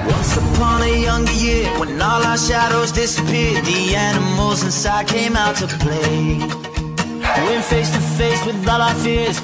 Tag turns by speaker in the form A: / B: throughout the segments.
A: Once upon a younger year, when all our shadows disappeared, the animals inside came out to play. Went face to face with all our fears.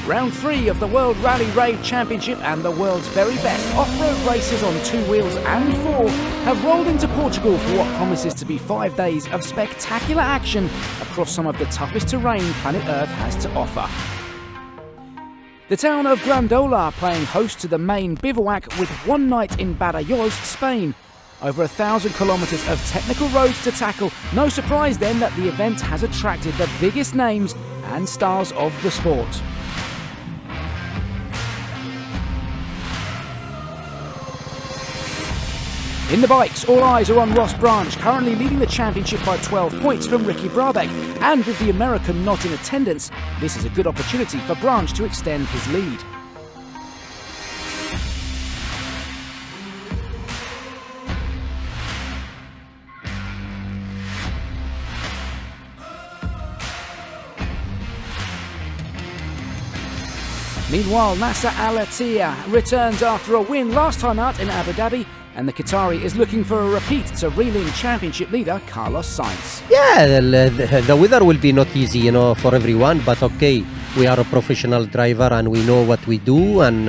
B: Round 3 of the World Rally Raid Championship, and the world's very best off-road racers on 2 wheels and 4 have rolled into Portugal for what promises to be 5 days of spectacular action across some of the toughest terrain planet Earth has to offer. The town of Grandola playing host to the main bivouac with one night in Badajoz, Spain. Over 1,000 kilometres of technical roads to tackle. No surprise then that the event has attracted the biggest names and stars of the sport. In the bikes, all eyes are on Ross Branch, currently leading the championship by 12 points from Ricky Brabeck. And with the American not in attendance, this is a good opportunity for Branch to extend his lead. Meanwhile, Nasser Al-Attiyah returns after a win last time out in Abu Dhabi, and the Qatari is looking for a repeat to reel in championship leader Carlos Sainz.
C: Yeah, the weather will be not easy, for everyone, but okay, we are a professional driver and we know what we do, and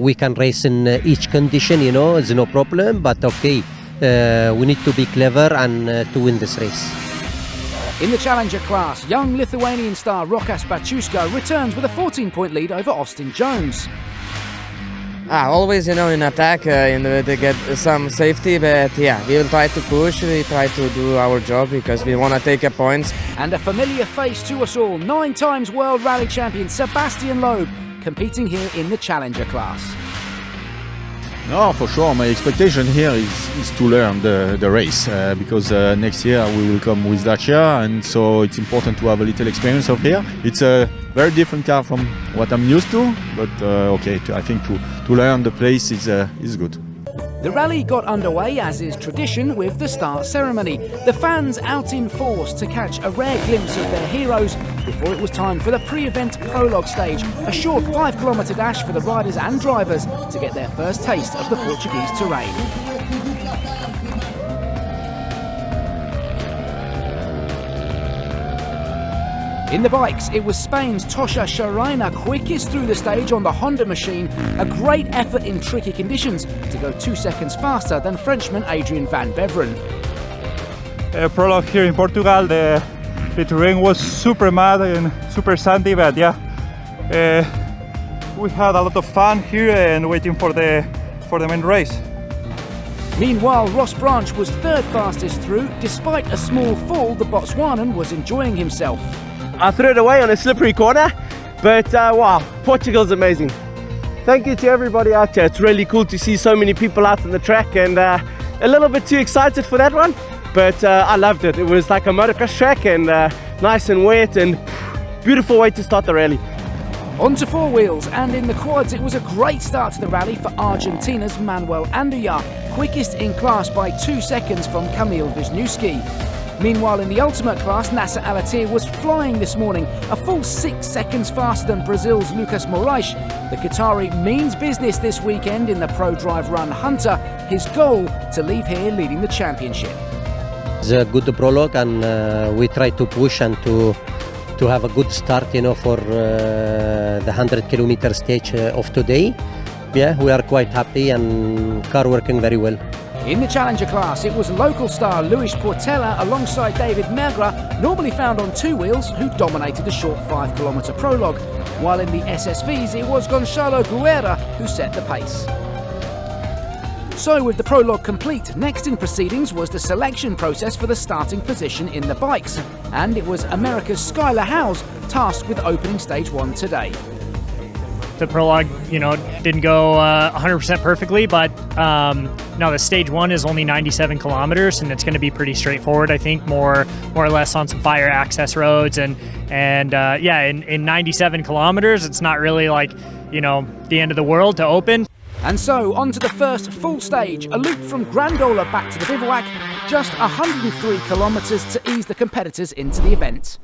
C: we can race in each condition, it's no problem, but okay, we need to be clever and to win this race.
B: In the Challenger class, young Lithuanian star Rokas Baciuska returns with a 14-point lead over Austin Jones.
D: Always, in attack, to get some safety, but yeah, we will try to push, we try to do our job because we want to take a points.
B: And a familiar face to us all, 9 times World Rally Champion Sebastian Loeb, competing here in the Challenger class.
E: No, for sure, my expectation here is to learn the race, because next year we will come with Dacia, and so it's important to have a little experience of here. It's a very different car from what I'm used to, but okay, I think to learn the place is good.
B: The rally got underway, as is tradition, with the start ceremony. The fans out in force to catch a rare glimpse of their heroes before it was time for the pre-event prologue stage, a short 5-kilometre dash for the riders and drivers to get their first taste of the Portuguese terrain. In the bikes, it was Spain's Tosha Sharina quickest through the stage on the Honda machine, a great effort in tricky conditions to go 2 seconds faster than Frenchman Adrian van Beveren.
F: Prologue here in Portugal, the terrain was super mud and super sandy, but yeah, we had a lot of fun here and waiting for the main race.
B: Meanwhile, Ross Branch was 3rd fastest through. Despite a small fall, the Botswanan was enjoying himself.
G: I threw it away on a slippery corner, but wow, Portugal's amazing. Thank you to everybody out there. It's really cool to see so many people out on the track, and a little bit too excited for that one, but I loved it. It was like a motocross track, and nice and wet, and beautiful way to start the rally.
B: On to 4 wheels, and in the quads it was a great start to the rally for Argentina's Manuel Andujar, quickest in class by 2 seconds from Kamil Wisniewski. Meanwhile, in the ultimate class, Nasser Al-Attiyah was flying this morning, a full 6 seconds faster than Brazil's Lucas Moraes. The Qatari means business this weekend in the Pro Drive Run Hunter, his goal to leave here leading the championship.
C: It's a good prologue, and we try to push and to have a good start, for the 100-kilometer stage of today. Yeah, we are quite happy, and car working very well.
B: In the Challenger class, it was local star Luis Portela alongside David Mergra, normally found on 2 wheels, who dominated the short 5-kilometre prologue, while in the SSVs it was Gonçalo Guerra who set the pace. So with the prologue complete, next in proceedings was the selection process for the starting position in the bikes, and it was America's Skylar Howes tasked with opening stage 1 today.
H: The prologue, didn't go 100% perfectly, but Now, the stage 1 is only 97 kilometers, and it's going to be pretty straightforward, I think, more or less on some fire access roads. And yeah, in 97 kilometers, it's not really like, you know, the end of the world to open.
B: And so, on to the first full stage, a loop from Grandola back to the bivouac, just 103 kilometres to ease the competitors into the event.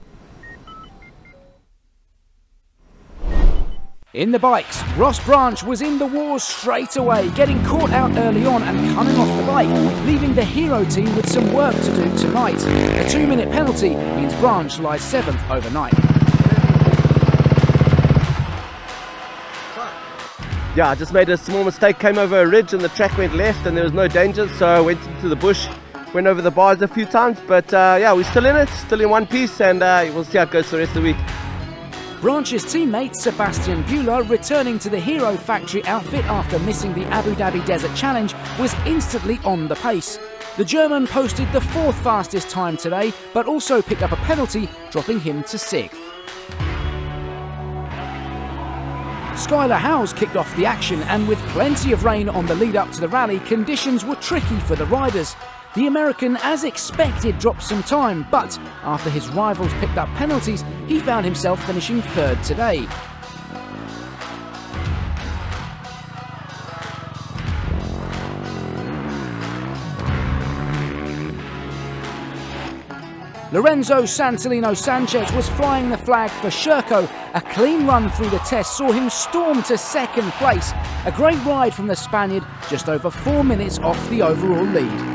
B: In the bikes, Ross Branch was in the wars straight away, getting caught out early on and coming off the bike, leaving the hero team with some work to do tonight. A 2-minute penalty means Branch lies 7th overnight.
G: Yeah, I just made a small mistake, came over a ridge and the track went left and there was no danger, so I went into the bush, went over the bars a few times, but yeah, we're still in it, still in one piece, and we'll see how it goes for the rest of the week.
B: Branch's teammate Sebastian Bueller, returning to the Hero Factory outfit after missing the Abu Dhabi Desert Challenge, was instantly on the pace. The German posted the 4th fastest time today, but also picked up a penalty, dropping him to 6th. Skylar Howes kicked off the action, and with plenty of rain on the lead up to the rally, conditions were tricky for the riders. The American, as expected, dropped some time, but after his rivals picked up penalties, he found himself finishing 3rd today. Lorenzo Santolino Sanchez was flying the flag for Sherco. A clean run through the test saw him storm to 2nd place. A great ride from the Spaniard, just over 4 minutes off the overall lead.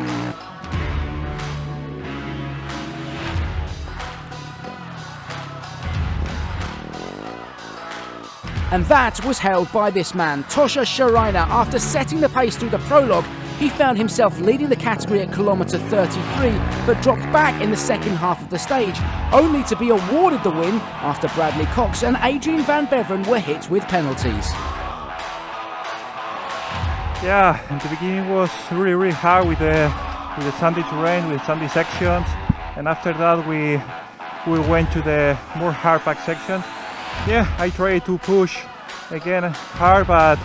B: And that was held by this man, Tosha Sharina. After setting the pace through the prologue, he found himself leading the category at kilometre 33, but dropped back in the second half of the stage, only to be awarded the win after Bradley Cox and Adrian Van Beveren were hit with penalties.
F: Yeah, in the beginning was really hard with the sandy terrain, with sandy sections, and after that we went to the more hard pack section. Yeah, I tried to push again hard, but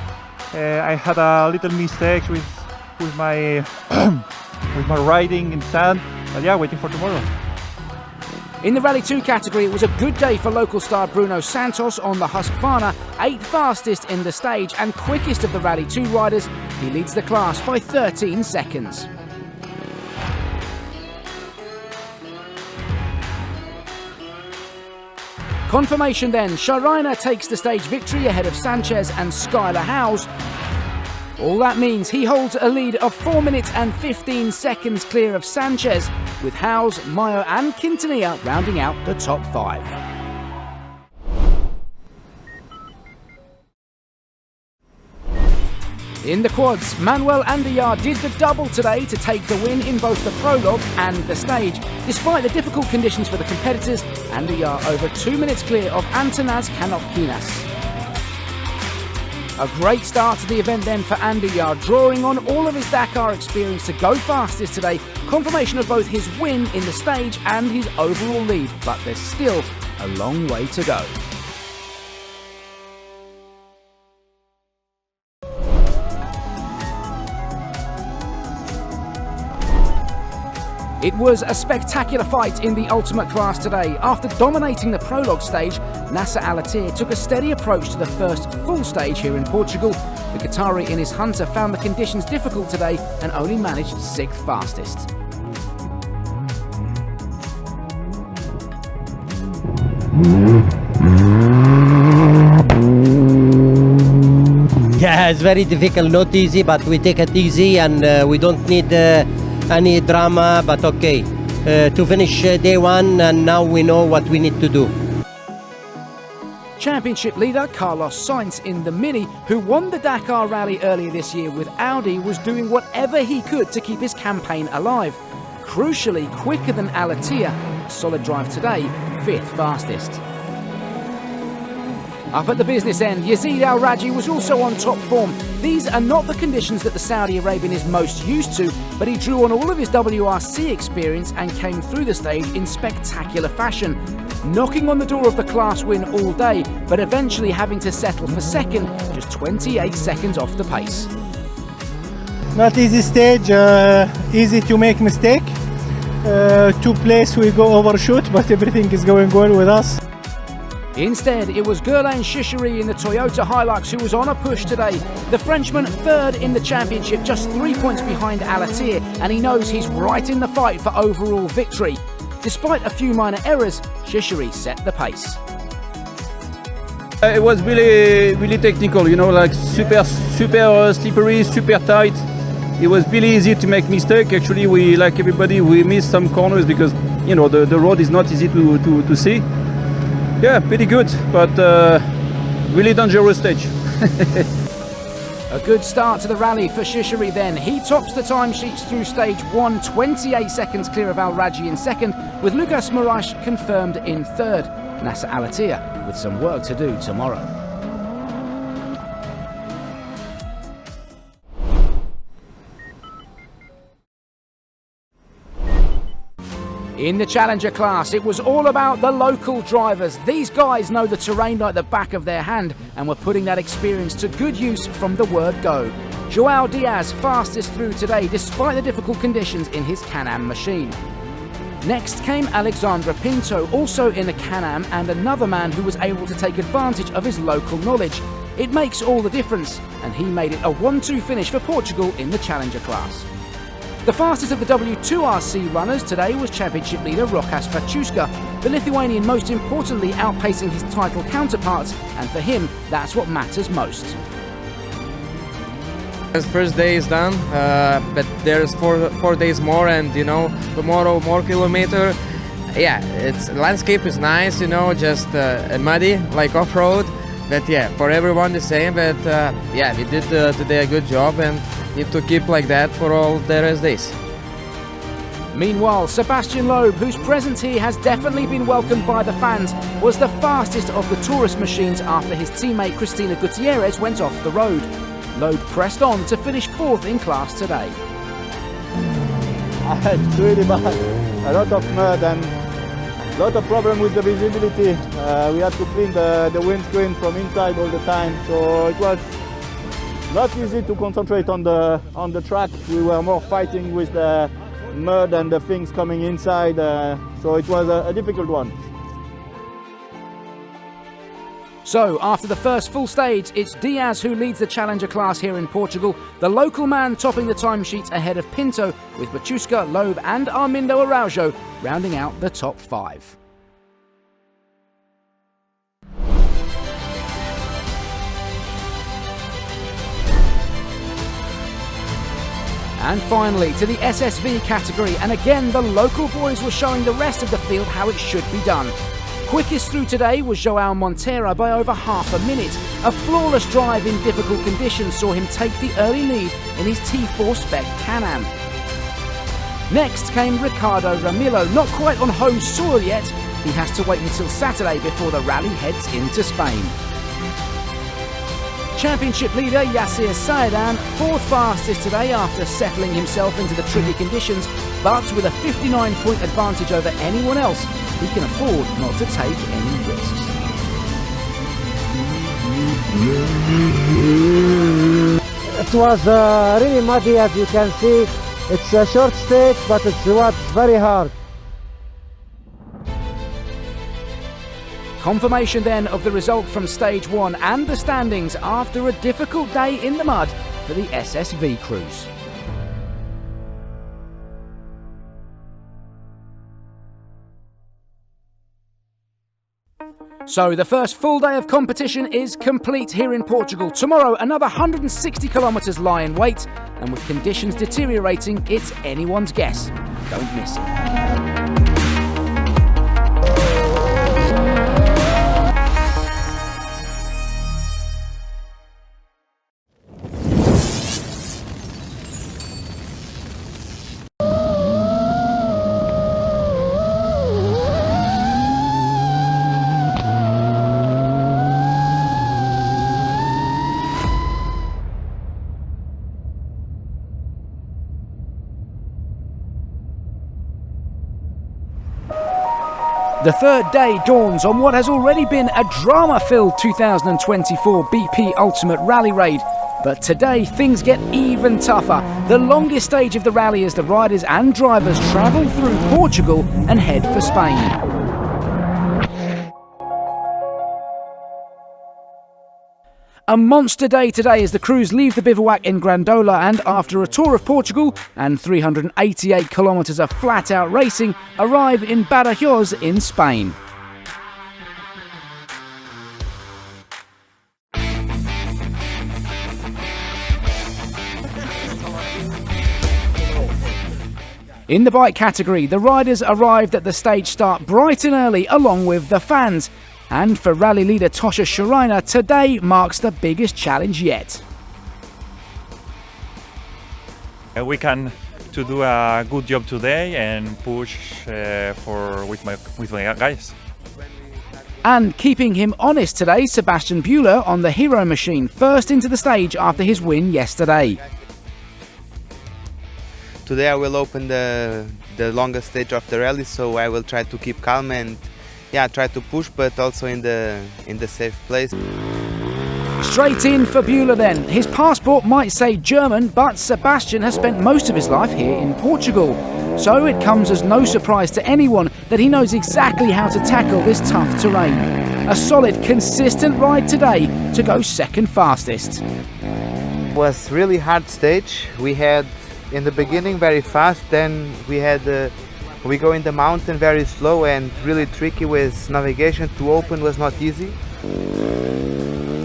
F: I had a little mistakes with my with my riding in sand. But yeah, waiting for tomorrow.
B: In the Rally 2 category, it was a good day for local star Bruno Santos on the Husqvarna, 8th fastest in the stage and quickest of the Rally 2 riders. He leads the class by 13 seconds. Confirmation then, Sharina takes the stage victory ahead of Sanchez and Skylar Howes. All that means he holds a lead of 4 minutes and 15 seconds clear of Sanchez, with Howes, Mayo and Quintanilla rounding out the top 5. In the quads, Manuel Andayar did the double today to take the win in both the prologue and the stage. Despite the difficult conditions for the competitors, Andayar over 2 minutes clear of Antonaz Kanopkinas. A great start to the event then for Andayar, drawing on all of his Dakar experience to go fastest today. Confirmation of both his win in the stage and his overall lead, but there's still a long way to go. It was a spectacular fight in the ultimate class today. After dominating the prologue stage, Nasser Al-Attiyah took a steady approach to the first full stage here in Portugal. The Qatari in his Hunter found the conditions difficult today and only managed 6th fastest.
C: Yeah, it's very difficult, not easy, but we take it easy and we don't need any drama, but okay. To finish day 1 and now we know what we need to do.
B: Championship leader Carlos Sainz in the Mini, who won the Dakar Rally earlier this year with Audi, was doing whatever he could to keep his campaign alive. Crucially, quicker than Al-Attiyah, solid drive today, 5th fastest. Up at the business end, Yazid Al-Raji was also on top form. These are not the conditions that the Saudi Arabian is most used to, but he drew on all of his WRC experience and came through the stage in spectacular fashion, knocking on the door of the class win all day, but eventually having to settle for 2nd, just 28 seconds off the pace.
I: Not easy stage, easy to make mistake. Two place we go overshoot, but everything is going well with us.
B: Instead, it was Guerlain Chichery in the Toyota Hilux who was on a push today. The Frenchman third in the championship, just 3 points behind Alatir, and he knows he's right in the fight for overall victory. Despite a few minor errors, Chichery set the pace.
J: It was really technical, you know, like super slippery, super tight. It was really easy to make mistake. Actually, we, like everybody, we missed some corners because, you know, the road is not easy to see. Yeah, pretty good, but really dangerous stage.
B: A good start to the rally for Chichery then. He tops the timesheets through stage 1, 28 seconds clear of Al Rajhi in second, with Lucas Moraes confirmed in third. Nasser Alatir with some work to do tomorrow. In the Challenger class, it was all about the local drivers. These guys know the terrain like the back of their hand and were putting that experience to good use from the word go. Joao Diaz fastest through today despite the difficult conditions in his Can-Am machine. Next came Alexandre Pinto, also in a Can-Am, and another man who was able to take advantage of his local knowledge. It makes all the difference, and he made it a 1-2 finish for Portugal in the Challenger class. The fastest of the W2RC runners today was championship leader Rokas Pachuska, the Lithuanian most importantly outpacing his title counterparts, and for him that's what matters most.
D: The first day is done, but there's four days more, and you know, tomorrow more kilometer. Yeah, landscape is nice, you know, just muddy like off-road, but yeah, for everyone the same. But yeah, we did today a good job and need to keep like that for all the rest days.
B: Meanwhile, Sebastian Loeb, whose presence here has definitely been welcomed by the fans, was the fastest of the tourist machines after his teammate Cristina Gutierrez went off the road. Loeb pressed on to finish fourth in class today.
E: It's really bad. A lot of mud and a lot of problem with the visibility. We had to clean the windscreen from inside all the time, so it was not easy to concentrate on the track. We were more fighting with the mud and the things coming inside, so it was a difficult one.
B: So, after the first full stage, it's Diaz who leads the Challenger class here in Portugal, the local man topping the timesheets ahead of Pinto, with Pachuska, Loeb and Armindo Araujo rounding out the top 5. And finally, to the SSV category, and again the local boys were showing the rest of the field how it should be done. Quickest through today was Joao Monteiro by over half a minute. A flawless drive in difficult conditions saw him take the early lead in his T4 Spec Can-Am. Next came Ricardo Ramilo, not quite on home soil yet. He has to wait until Saturday before the rally heads into Spain. Championship leader Yassir Saedan, fourth fastest today after settling himself into the tricky conditions, but with a 59-point advantage over anyone else, he can afford not to take any risks.
K: It was really muddy, as you can see. It's a short stage, but it's very hard.
B: Confirmation then of the result from stage 1 and the standings after a difficult day in the mud for the SSV crews. So the first full day of competition is complete here in Portugal. Tomorrow another 160 kilometres lie in wait, and with conditions deteriorating, it's anyone's guess. Don't miss it. The third day dawns on what has already been a drama-filled 2024 BP Ultimate Rally Raid. But today things get even tougher. The longest stage of the rally as the riders and drivers travel through Portugal and head for Spain. A monster day today as the crews leave the bivouac in Grandola and after a tour of Portugal and 388 kilometres of flat-out racing, arrive in Badajoz in Spain. In the bike category, the riders arrived at the stage start bright and early along with the fans. And for rally leader Tosha Shurina, today marks the biggest challenge yet.
F: We can to do a good job today and push with my guys.
B: And keeping him honest today, Sebastian Buehler on the Hero machine, first into the stage after his win yesterday.
L: Today I will open the longest stage of the rally, so I will try to keep calm and try to push, but also in the safe place.
B: Straight in for Buehler then. His passport might say German, but Sebastian has spent most of his life here in Portugal. So it comes as no surprise to anyone that he knows exactly how to tackle this tough terrain. A solid, consistent ride today to go second fastest.
L: It was really hard stage. We had in the beginning very fast, then we go in the mountain very slow and really tricky with navigation. To open was not easy.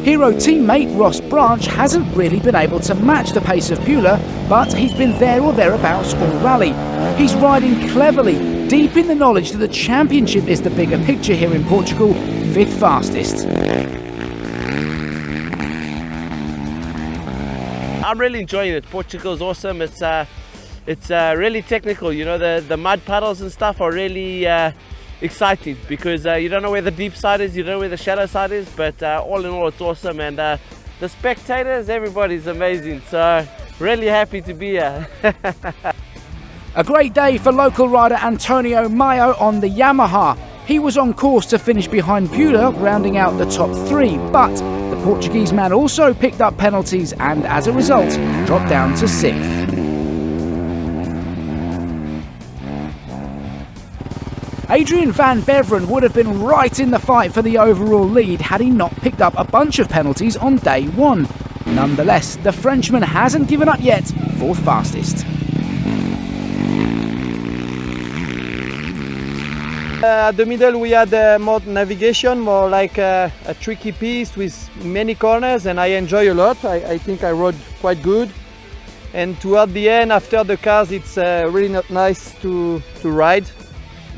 B: Hero teammate Ross Branch hasn't really been able to match the pace of Buehler, but he's been there or thereabouts all rally. He's riding cleverly, deep in the knowledge that the championship is the bigger picture here in Portugal, fifth fastest.
G: I'm really enjoying it. Portugal's awesome. It's really technical, you know, the mud puddles and stuff are really exciting because you don't know where the deep side is, you don't know where the shallow side is, but all in all it's awesome, and the spectators, everybody's amazing, so really happy to be here.
B: A great day for local rider Antonio Maio on the Yamaha. He was on course to finish behind Buehler, rounding out the top three, but the Portuguese man also picked up penalties and as a result dropped down to sixth. Adrian van Beveren would have been right in the fight for the overall lead had he not picked up a bunch of penalties on day one. Nonetheless, the Frenchman hasn't given up yet, fourth fastest.
M: At the middle we had more navigation, more like a tricky piece with many corners, and I enjoy a lot. I think I rode quite good. And toward the end, after the cars, it's really not nice to ride.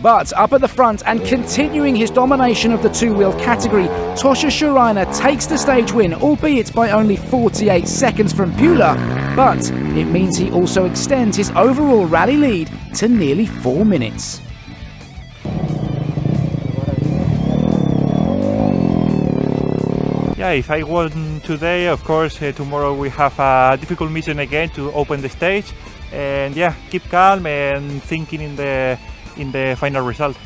B: But up at the front and continuing his domination of the two-wheel category, Tosha Shurina takes the stage win, albeit by only 48 seconds from Buehler. But it means he also extends his overall rally lead to nearly 4 minutes.
F: Yeah, if I won today, of course, tomorrow we have a difficult mission again to open the stage. And yeah, keep calm and thinking in the final result.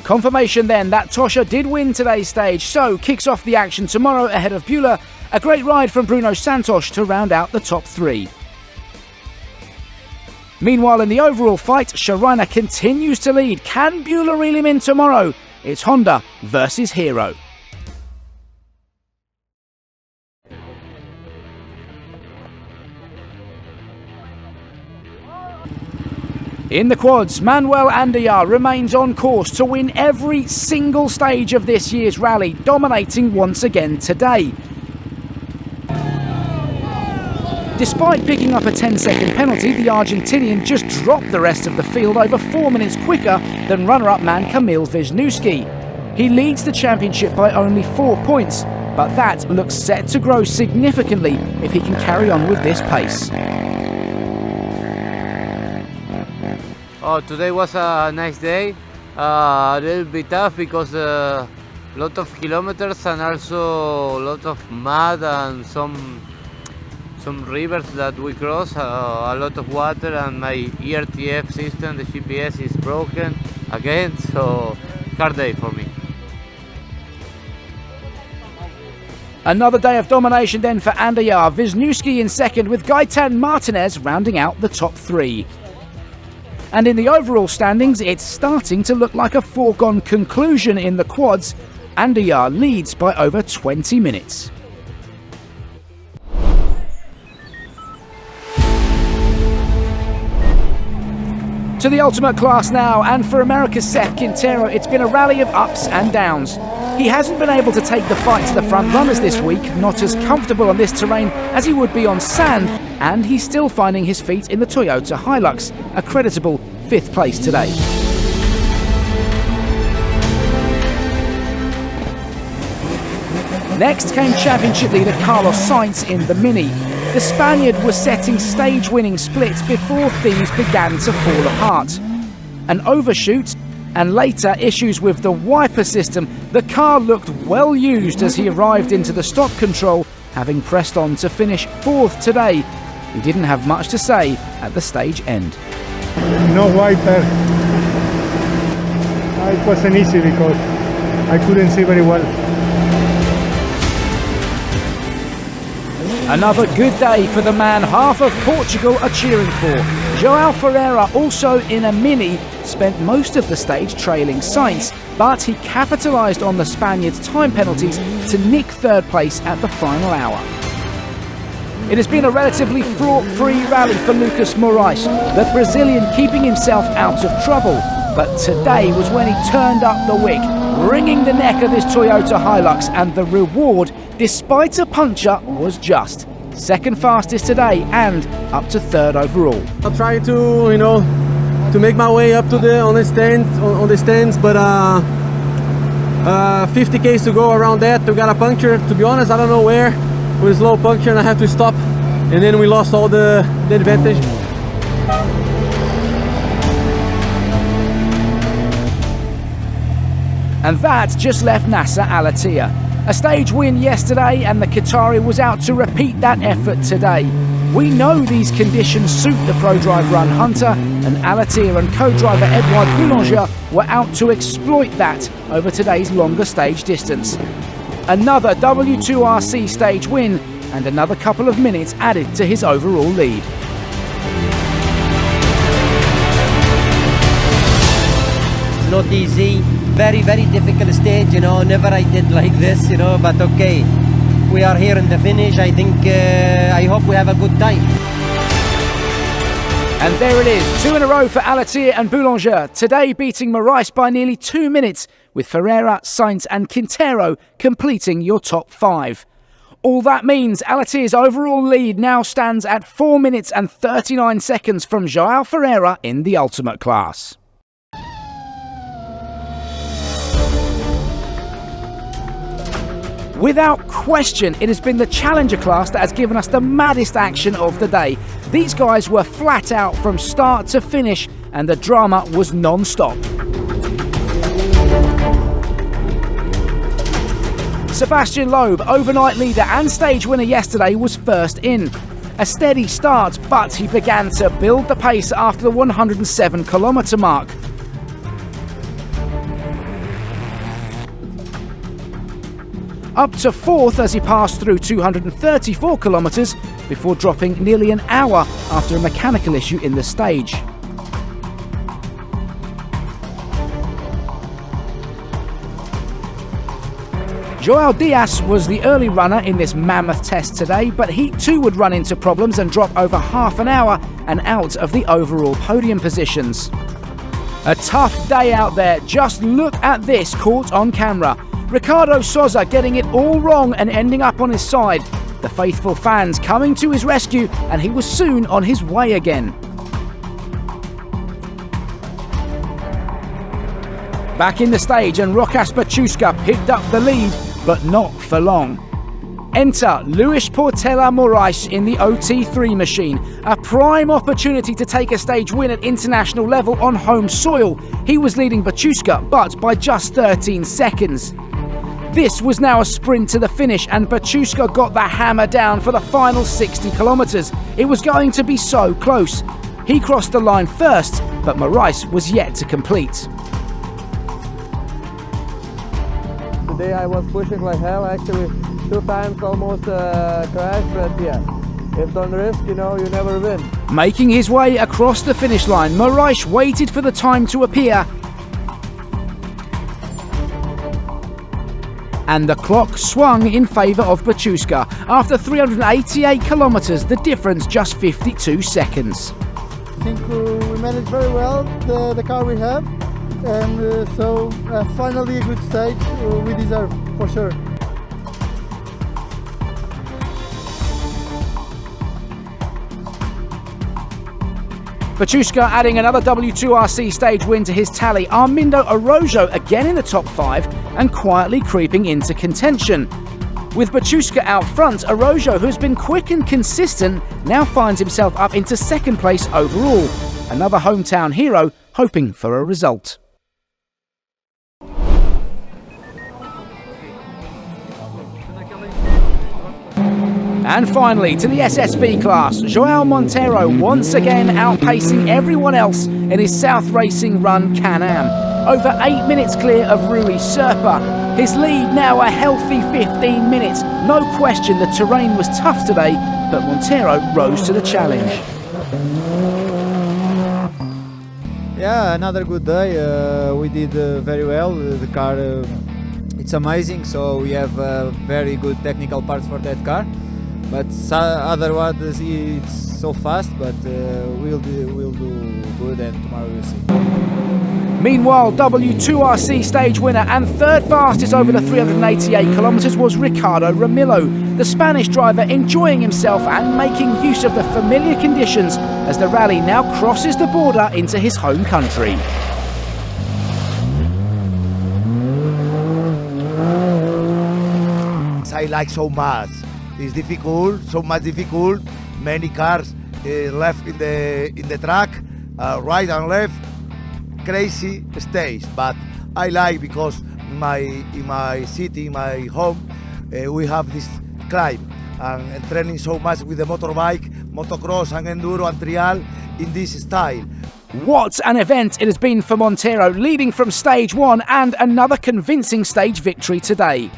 B: Confirmation then that Tosha did win today's stage, so kicks off the action tomorrow ahead of Buehler. A great ride from Bruno Santos to round out the top three. Meanwhile, in the overall fight, Shurina continues to lead. Can Buehler reel him in tomorrow? It's Honda versus Hero. In the quads, Manuel Andaya remains on course to win every single stage of this year's rally, dominating once again today. Despite picking up a 10-second penalty, the Argentinian just dropped the rest of the field over 4 minutes quicker than runner-up man Kamil Wisniewski. He leads the championship by only 4 points, but that looks set to grow significantly if he can carry on with this pace.
N: Oh, today was a nice day. A little bit tough because a lot of kilometers and also a lot of mud and some rivers that we cross, a lot of water, and my ERTF system, the GPS, is broken again, so hard day for me.
B: Another day of domination then for Andayar, Wisniewski in second with Gaetan Martinez rounding out the top three. And in the overall standings, it's starting to look like a foregone conclusion in the quads. Andayar leads by over 20 minutes. To the ultimate class now, and for America's Seth Quintero, it's been a rally of ups and downs. He hasn't been able to take the fight to the front runners this week, not as comfortable on this terrain as he would be on sand, and he's still finding his feet in the Toyota Hilux, a creditable 5th place today. Next came championship leader Carlos Sainz in the Mini. The Spaniard was setting stage-winning splits before things began to fall apart. An overshoot and later issues with the wiper system, the car looked well used as he arrived into the stop control, having pressed on to finish 4th today. He didn't have much to say at the stage end.
I: No wiper. It wasn't easy because I couldn't see very well.
B: Another good day for the man half of Portugal are cheering for. João Ferreira, also in a Mini, spent most of the stage trailing Sainz, but he capitalised on the Spaniard's time penalties to nick 3rd place at the final hour. It has been a relatively fraught-free rally for Lucas Moraes, the Brazilian keeping himself out of trouble. But today was when he turned up the wick, wringing the neck of his Toyota Hilux, and the reward, despite a puncture, was just. 2nd fastest today and up to 3rd overall.
M: I'm trying to make my way up to on the stands, but 50 k's to go around that to get a puncture. To be honest, I don't know where. With a slow puncture, and I have to stop, and then we lost all the advantage.
B: And that just left Nasser Al-Attiyah. A stage win yesterday, and the Qatari was out to repeat that effort today. We know these conditions suit the ProDrive Run Hunter, and Al-Attiyah and co-driver Edouard Boulanger were out to exploit that over today's longer stage distance. Another W2RC stage win, and another couple of minutes added to his overall lead.
C: It's not easy, very difficult stage, never I did like this, but okay, we are here in the finish. I think, I hope we have a good time.
B: And there it is, 2 in a row for Al-Attiyah and Boulanger, today beating Moraes by nearly 2 minutes, with Ferreira, Sainz and Quintero completing your top 5. All that means Al-Attiyah's overall lead now stands at 4 minutes and 39 seconds from João Ferreira in the ultimate class. Without question, it has been the Challenger class that has given us the maddest action of the day. These guys were flat out from start to finish, and the drama was non-stop. Sebastian Loeb, overnight leader and stage winner yesterday, was first in. A steady start, but he began to build the pace after the 107-kilometre mark. Up to 4th as he passed through 234 kilometres before dropping nearly an hour after a mechanical issue in the stage. João Dias was the early runner in this mammoth test today, but he too would run into problems and drop over half an hour and out of the overall podium positions. A tough day out there. Just look at this caught on camera. Ricardo Sousa getting it all wrong and ending up on his side. The faithful fans coming to his rescue, and he was soon on his way again. Back in the stage, and Rokas Baciuszka picked up the lead, but not for long. Enter Luis Portela Moraes in the OT3 machine, a prime opportunity to take a stage win at international level on home soil. He was leading Baciuszka, but by just 13 seconds. This was now a sprint to the finish, and Baciuszka got the hammer down for the final 60 kilometres. It was going to be so close. He crossed the line first, but Moraes was yet to complete.
M: Today I was pushing like hell. Actually, 2 times almost crashed, but yeah, if don't risk, you know, you never win.
B: Making his way across the finish line, Morais waited for the time to appear, and the clock swung in favour of Baciuska. After 388 kilometres, the difference just 52 seconds.
I: I think we managed very well the car we have, and so finally a good stage we deserve, for sure.
B: Baciuska adding another W2RC stage win to his tally. Armindo Araujo again in the top 5 and quietly creeping into contention. With Baciuska out front, Araujo, who's been quick and consistent, now finds himself up into 2nd place overall. Another hometown hero hoping for a result. And finally, to the SSV class, João Monteiro once again outpacing everyone else in his South Racing Run Can-Am. Over 8 minutes clear of Rui Serpa. His lead now a healthy 15 minutes. No question the terrain was tough today, but Monteiro rose to the challenge.
O: Yeah, another good day. We did very well. The car, it's amazing, so we have very good technical parts for that car. But otherwise it's so fast, but we'll do good, and tomorrow we'll see.
B: Meanwhile, W2RC stage winner and 3rd fastest over the 388 kilometres was Ricardo Ramilo, the Spanish driver enjoying himself and making use of the familiar conditions as the rally now crosses the border into his home country.
P: I like so much. It's difficult, so much difficult. Many cars left in the track, right and left. Crazy stage, but I like because in my city, my home, we have this climb and training so much with the motorbike, motocross and enduro and trial in this style.
B: What an event it has been for Monteiro, leading from stage 1 and another convincing stage victory today.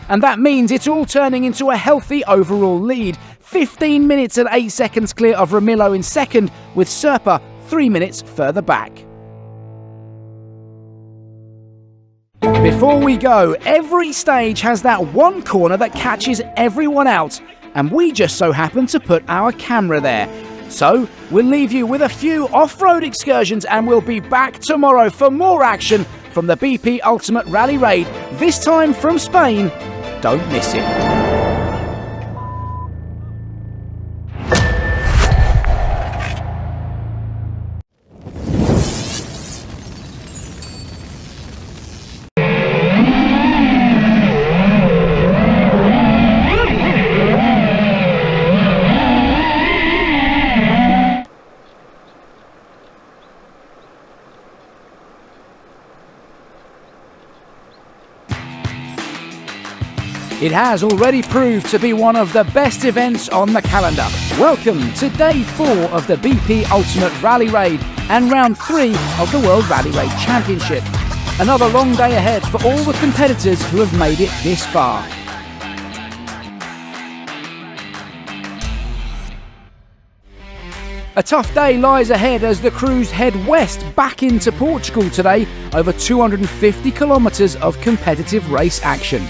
B: And that means it's all turning into a healthy overall lead. 15 minutes and 8 seconds clear of Ramilo in 2nd, with Serpa 3 minutes further back. Before we go, every stage has that one corner that catches everyone out, and we just so happen to put our camera there. So we'll leave you with a few off-road excursions, and we'll be back tomorrow for more action from the BP Ultimate Rally Raid, this time from Spain. Don't miss it. It has already proved to be one of the best events on the calendar. Welcome to day 4 of the BP Ultimate Rally Raid and round 3 of the World Rally Raid Championship. Another long day ahead for all the competitors who have made it this far. A tough day lies ahead as the crews head west back into Portugal today, over 250 kilometres of competitive race action.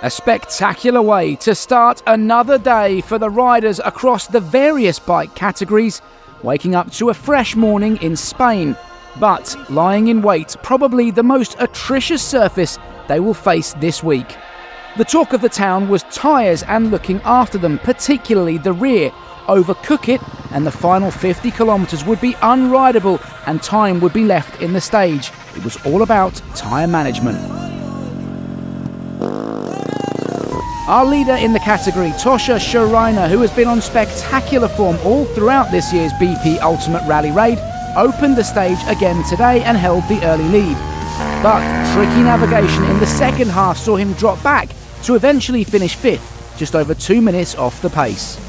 B: A spectacular way to start another day for the riders across the various bike categories, waking up to a fresh morning in Spain, but lying in wait, probably the most atrocious surface they will face this week. The talk of the town was tyres and looking after them, particularly the rear. Overcook it and the final 50 kilometres would be unrideable and time would be left in the stage. It was all about tyre management. Our leader in the category, Tosha Schreiner, who has been on spectacular form all throughout this year's BP Ultimate Rally Raid, opened the stage again today and held the early lead. But tricky navigation in the second half saw him drop back to eventually finish 5th, just over 2 minutes off the pace.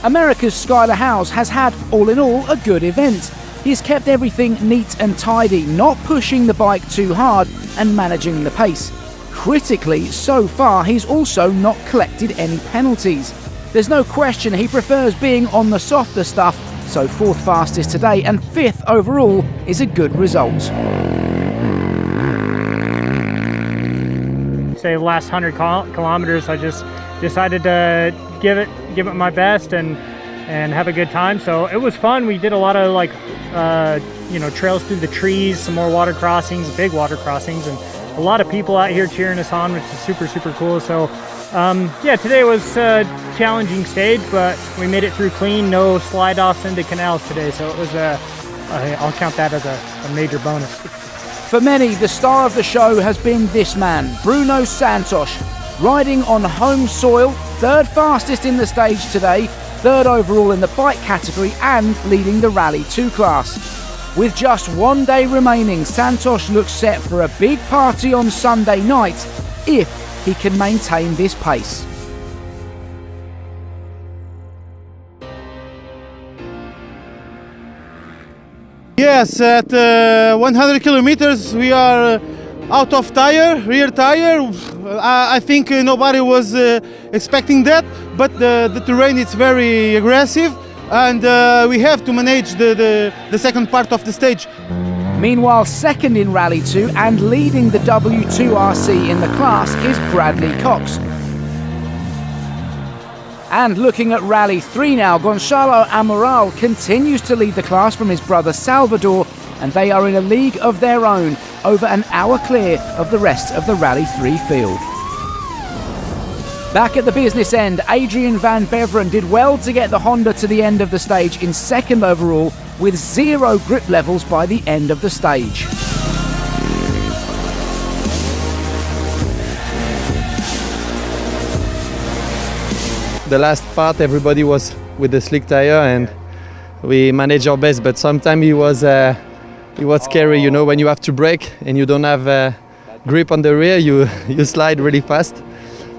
B: America's Skyler Howes has had, all in all, a good event. He's kept everything neat and tidy, not pushing the bike too hard and managing the pace. Critically, so far, he's also not collected any penalties. There's no question he prefers being on the softer stuff, so 4th fastest today and 5th overall is a good result.
H: Say the last 100 kilometers, I just decided to give it my best and have a good time. So it was fun. We did a lot of trails through the trees, some more water crossings, big water crossings, and a lot of people out here cheering us on, which is super, super cool. So today was a challenging stage, but we made it through clean, no slide offs into canals today. So it was I'll count that as a major bonus.
B: For many, the star of the show has been this man, Bruno Santos, riding on home soil, 3rd fastest in the stage today, 3rd overall in the bike category and leading the Rally 2 class. With just 1 day remaining, Santos looks set for a big party on Sunday night if he can maintain this pace.
Q: Yes, at 100 kilometers we are out of rear tire. I think nobody was expecting that, but the terrain is very aggressive and we have to manage the second part of the stage.
B: Meanwhile, 2nd in Rally 2 and leading the W2RC in the class is Bradley Cox. And looking at Rally 3 now, Gonçalo Amaral continues to lead the class from his brother Salvador, and they are in a league of their own, over an hour clear of the rest of the Rally 3 field. Back at the business end, Adrian van Beveren did well to get the Honda to the end of the stage in 2nd overall, with 0 grip levels by the end of the stage.
M: The last part, everybody was with the slick tire and we managed our best, but sometimes it was scary, you know, when you have to brake and you don't have grip on the rear, you slide really fast.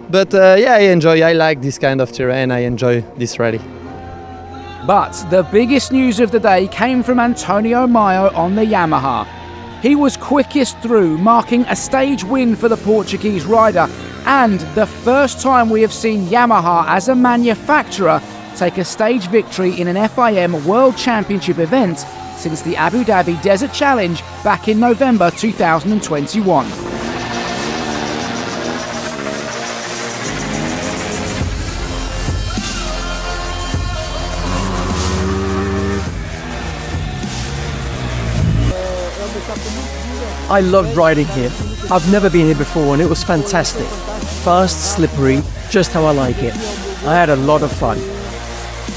M: But I like this kind of terrain, I enjoy this rally.
B: But the biggest news of the day came from Antonio Maio on the Yamaha. He was quickest through, marking a stage win for the Portuguese rider, and the first time we have seen Yamaha as a manufacturer take a stage victory in an FIM World Championship event since the Abu Dhabi Desert Challenge back in November 2021.
R: I loved riding here. I've never been here before and it was fantastic. Fast, slippery, just how I like it. I had a lot of fun.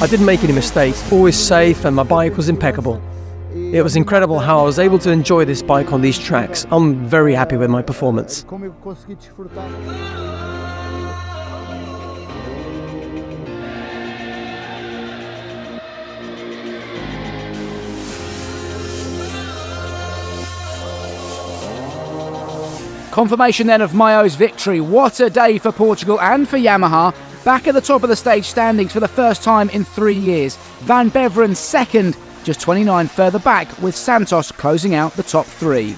R: I didn't make any mistakes, always safe, and my bike was impeccable. It was incredible how I was able to enjoy this bike on these tracks. I'm very happy with my performance.
B: Confirmation then of Maio's victory. What a day for Portugal and for Yamaha. Back at the top of the stage standings for the first time in 3 years. Van Beveren 2nd, just 29 further back, with Santos closing out the top 3.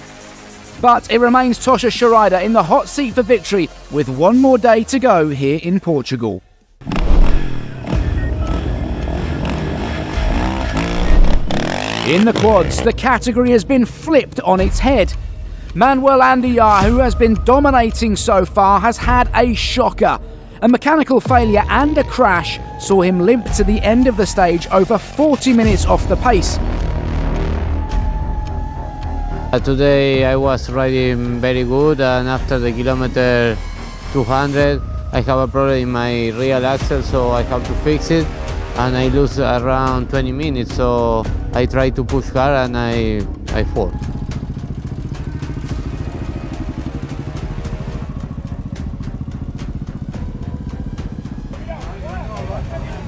B: But it remains Tosha Schreider in the hot seat for victory, with 1 more day to go here in Portugal. In the quads, the category has been flipped on its head. Manuel Andiar, who has been dominating so far, has had a shocker. A mechanical failure and a crash saw him limp to the end of the stage over 40 minutes off the pace.
N: Today I was riding very good, and after the kilometer 200 I have a problem in my rear axle, so I have to fix it, and I lose around 20 minutes, so I try to push hard and I fall.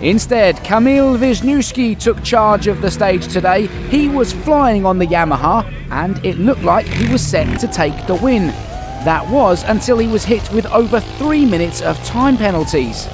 B: Instead, Kamil Wisniewski took charge of the stage today. He was flying on the Yamaha, and it looked like he was set to take the win. That was until he was hit with over 3 minutes of time penalties.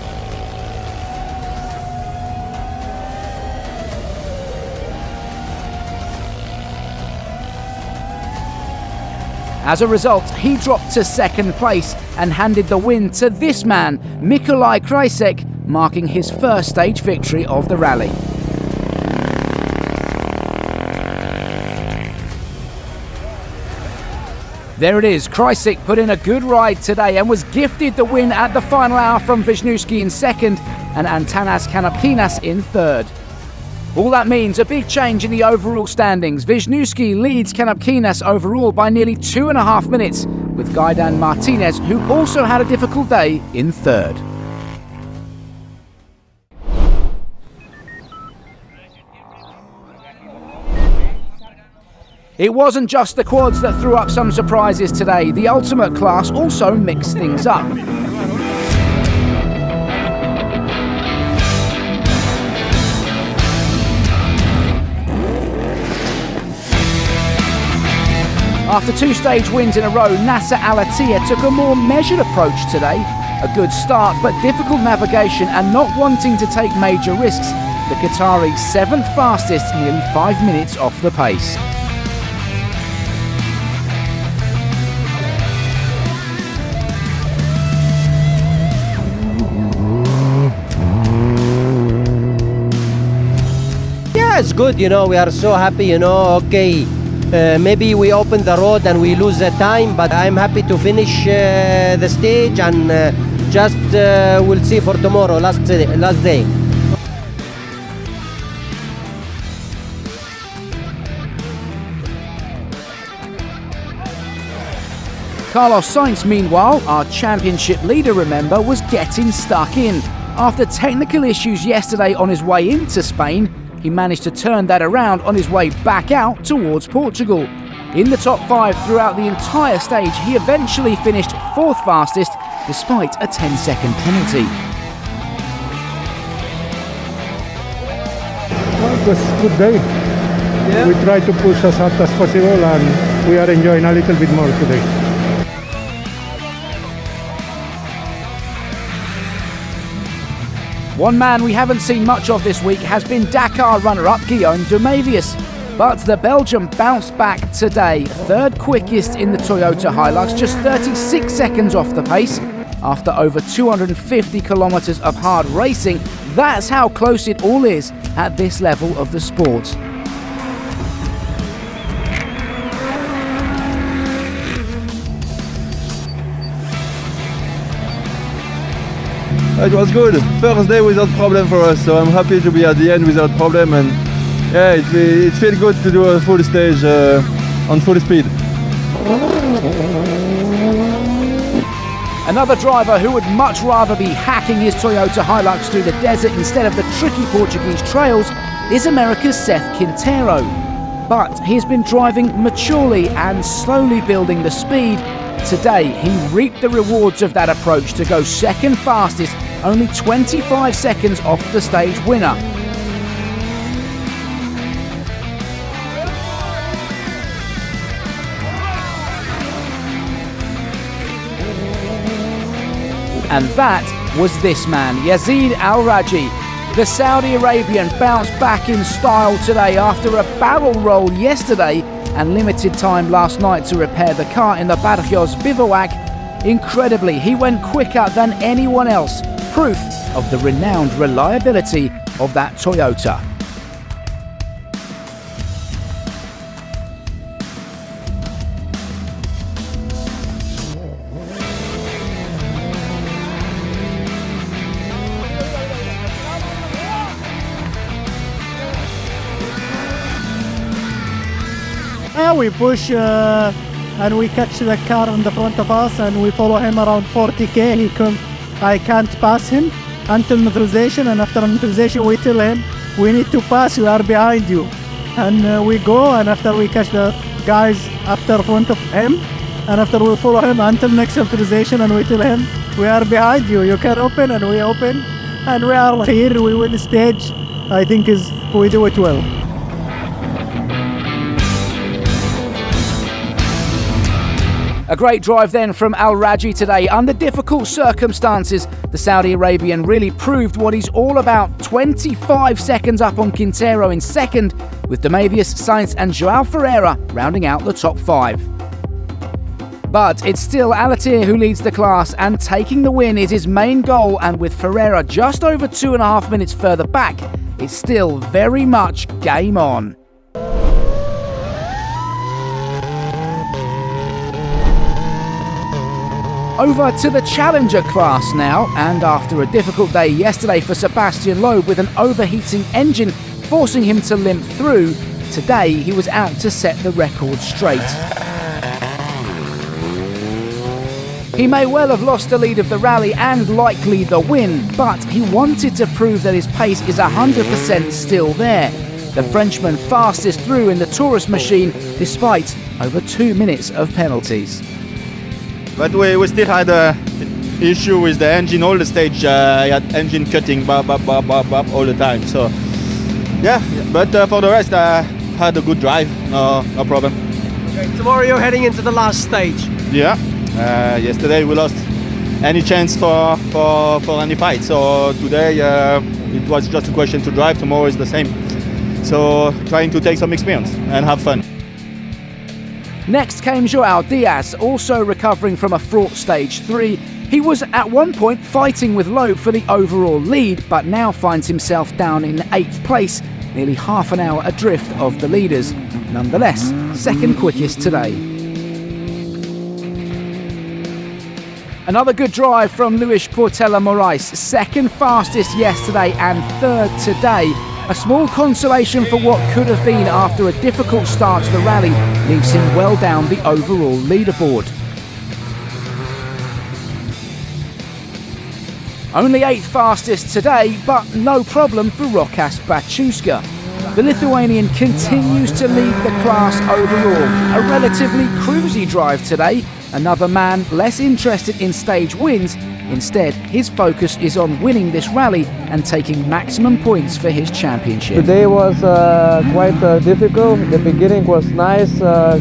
B: As a result, he dropped to second place and handed the win to this man, Mikołaj Krajicek, marking his first stage victory of the rally. There it is, Krajicek put in a good ride today and was gifted the win at the final hour from Wisniewski in second and Antanas Kanapkinas in third. All that means a big change in the overall standings. Wisniewski leads Kanapkinas overall by nearly 2.5 minutes, with Gaidan Martinez, who also had a difficult day, in third. It wasn't just the quads that threw up some surprises today. The ultimate class also mixed things up. After 2 stage wins in a row, Nasser Al-Attiyah took a more measured approach today. A good start, but difficult navigation and not wanting to take major risks. The Qatari 7th fastest, nearly 5 minutes off the pace.
C: Yeah, it's good, we are so happy, okay. Maybe we open the road and we lose the time, but I'm happy to finish the stage and just we'll see for tomorrow, last day.
B: Carlos Sainz, meanwhile, our championship leader, remember, was getting stuck in. After technical issues yesterday on his way into Spain, he managed to turn that around on his way back out towards Portugal. In the top 5 throughout the entire stage, he eventually finished 4th fastest despite a 10-second penalty.
S: Well, it was a good day. Yeah. We try to push as hard as possible and we are enjoying a little bit more today.
B: One man we haven't seen much of this week has been Dakar runner-up Guillaume Dumavius. But the Belgian bounced back today, 3rd quickest in the Toyota Hilux, just 36 seconds off the pace. After over 250 kilometres of hard racing, that's how close it all is at this level of the sport.
T: It was good. First day without problem for us, so I'm happy to be at the end without problem, and yeah, it feels good to do a full stage on full speed.
B: Another driver who would much rather be hacking his Toyota Hilux through the desert instead of the tricky Portuguese trails is America's Seth Quintero. But he's been driving maturely and slowly building the speed. Today, he reaped the rewards of that approach to go 2nd fastest, only 25 seconds off the stage winner. And that was this man, Yazid Al-Raji. The Saudi Arabian bounced back in style today after a barrel roll yesterday and limited time last night to repair the car in the Barrios bivouac. Incredibly, he went quicker than anyone else, proof of the renowned reliability of that Toyota.
I: We push and we catch the car in the front of us and we follow him around 40k. I can't pass him until neutralization, and after neutralization we tell him we need to pass, we are behind you, and we go, and after we catch the guys after front of him, and after we follow him until next neutralization, and we tell him we are behind you, you can open, and we open, and we are here, we win the stage. I think we do it well.
B: A great drive then from Al-Raji today. Under difficult circumstances, the Saudi Arabian really proved what he's all about. 25 seconds up on Quintero in second, with Dumavius, Sainz and Joao Ferreira rounding out the top 5. But it's still Alatir who leads the class, and taking the win is his main goal, and with Ferreira just over 2.5 minutes further back, it's still very much game on. Over to the Challenger class now, and after a difficult day yesterday for Sebastian Loeb with an overheating engine forcing him to limp through, today he was out to set the record straight. He may well have lost the lead of the rally and likely the win, but he wanted to prove that his pace is 100% still there. The Frenchman fastest through in the tourist machine despite over 2 minutes of penalties.
E: But we still had an issue with the engine all the stage. I had engine cutting all the time. So yeah, but for the rest, I had a good drive. No problem.
R: Okay, tomorrow you're heading into the last stage.
E: Yeah. Yesterday we lost any chance for any fight. So today it was just a question to drive. Tomorrow is the same. So trying to take some experience and have fun.
B: Next came Joao Diaz, also recovering from a fraught stage 3. He was at one point fighting with Loeb for the overall lead, but now finds himself down in 8th place, nearly half an hour adrift of the leaders. Nonetheless, second quickest today. Another good drive from Luis Portela Moraes, second fastest yesterday and third today. A small consolation for what could have been after a difficult start to the rally leaves him well down the overall leaderboard. Only 8th fastest today, but no problem for Rokas Baciuska. The Lithuanian continues to lead the class overall. A relatively cruisy drive today. Another man less interested in stage wins. Instead, his focus is on winning this rally and taking maximum points for his championship.
M: Today was quite difficult. The beginning was nice,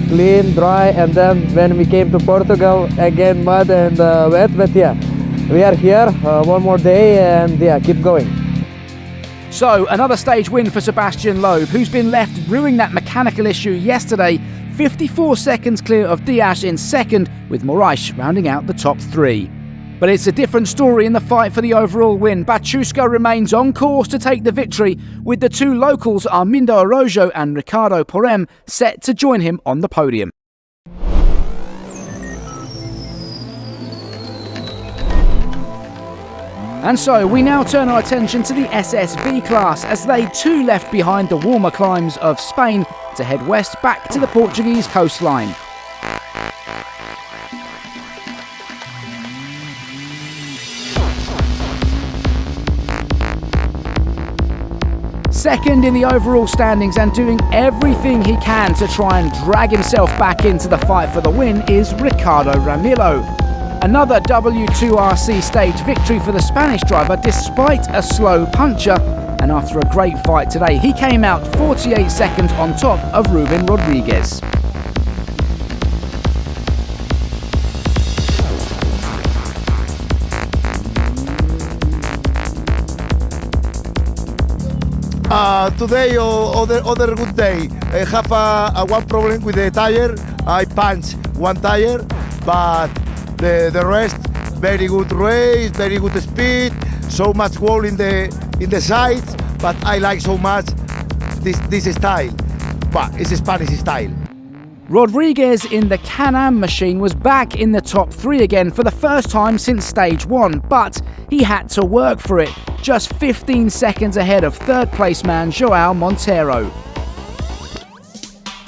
M: clean, dry, and then when we came to Portugal, again mud and wet. But yeah, we are here one more day, and yeah, keep going.
B: So, another stage win for Sebastian Loeb, who's been left brewing that mechanical issue yesterday. 54 seconds clear of Diaz in second, with Moraes rounding out the top 3. But it's a different story in the fight for the overall win. Baciuska remains on course to take the victory, with the two locals Armindo Araujo and Ricardo Porem set to join him on the podium. And so we now turn our attention to the SSV class, as they too left behind the warmer climes of Spain to head west back to the Portuguese coastline. Second in the overall standings and doing everything he can to try and drag himself back into the fight for the win is Ricardo Ramilo. Another W2RC stage victory for the Spanish driver despite a slow puncture, and after a great fight today he came out 48 seconds on top of Ruben Rodriguez.
P: Today, other good day. I have one problem with the tire. I punched one tire, but the rest very good race, very good speed. So much wall in the sides, but I like so much this style. But it's a Spanish style.
B: Rodriguez in the Can-Am machine was back in the top 3 again for the first time since stage 1, but he had to work for it, just 15 seconds ahead of third place man Joao Monteiro.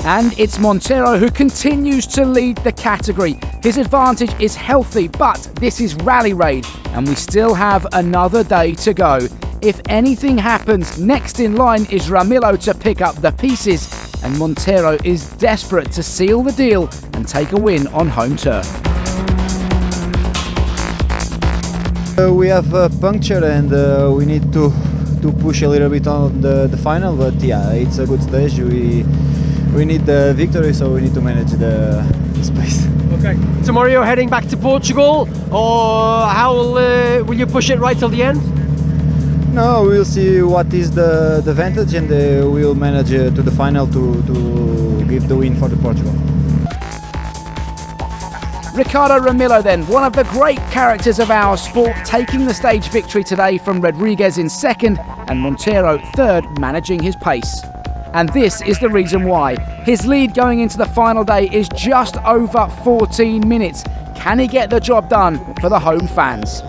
B: And it's Monteiro who continues to lead the category. His advantage is healthy, but this is Rally Raid, and we still have another day to go. If anything happens, next in line is Ramilo to pick up the pieces, and Monteiro is desperate to seal the deal and take a win on home turf.
O: We have a puncture and we need to push a little bit on the final, but yeah, it's a good stage. We need the victory, so we need to manage the space.
R: Okay. Tomorrow you're heading back to Portugal, or how will you push it right till the end?
O: No, we'll see what is the advantage, and we'll manage to the final to give the win for the Portugal.
B: Ricardo Ramilo then, one of the great characters of our sport, taking the stage victory today from Rodriguez in second and Montero third, managing his pace. And this is the reason why. His lead going into the final day is just over 14 minutes. Can he get the job done for the home fans?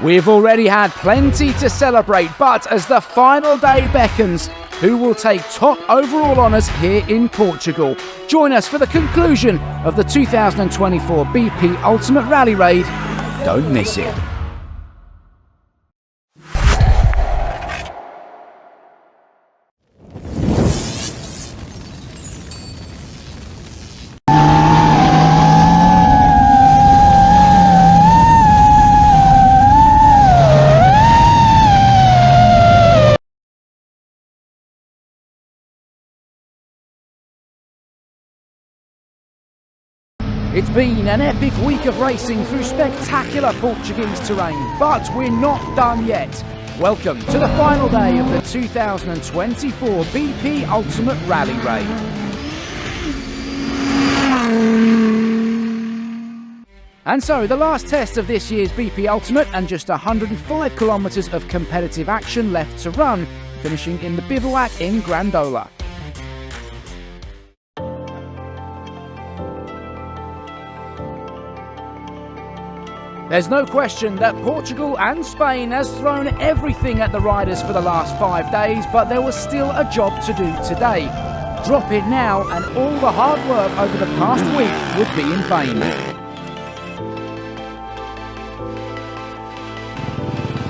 B: We've already had plenty to celebrate, but as the final day beckons, who will take top overall honours here in Portugal? Join us for the conclusion of the 2024 BP Ultimate Rally Raid. Don't miss it. It's been an epic week of racing through spectacular Portuguese terrain, but we're not done yet. Welcome to the final day of the 2024 BP Ultimate Rally Raid. And so, the last test of this year's BP Ultimate, and just 105 kilometres of competitive action left to run, finishing in the bivouac in Grandola. There's no question that Portugal and Spain has thrown everything at the riders for the last 5 days, but there was still a job to do today. Drop it now and all the hard work over the past week would be in vain.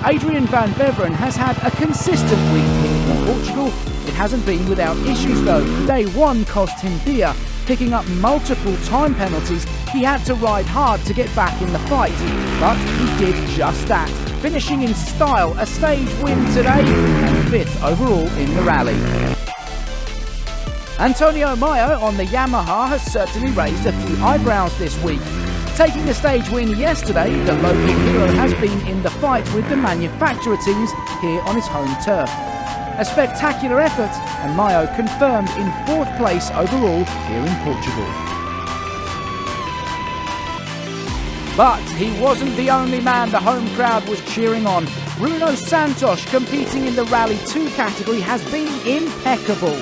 B: Adrian van Beveren has had a consistent week here in Portugal. It hasn't been without issues though. Day one cost him dear. Picking up multiple time penalties, he had to ride hard to get back in the fight, but he did just that, finishing in style, a stage win today and 5th overall in the rally. Antonio Mayo on the Yamaha has certainly raised a few eyebrows this week. Taking the stage win yesterday, the local hero has been in the fight with the manufacturer teams here on his home turf. A spectacular effort, and Mayo confirmed in 4th place overall here in Portugal. But he wasn't the only man the home crowd was cheering on. Bruno Santos, competing in the Rally 2 category, has been impeccable.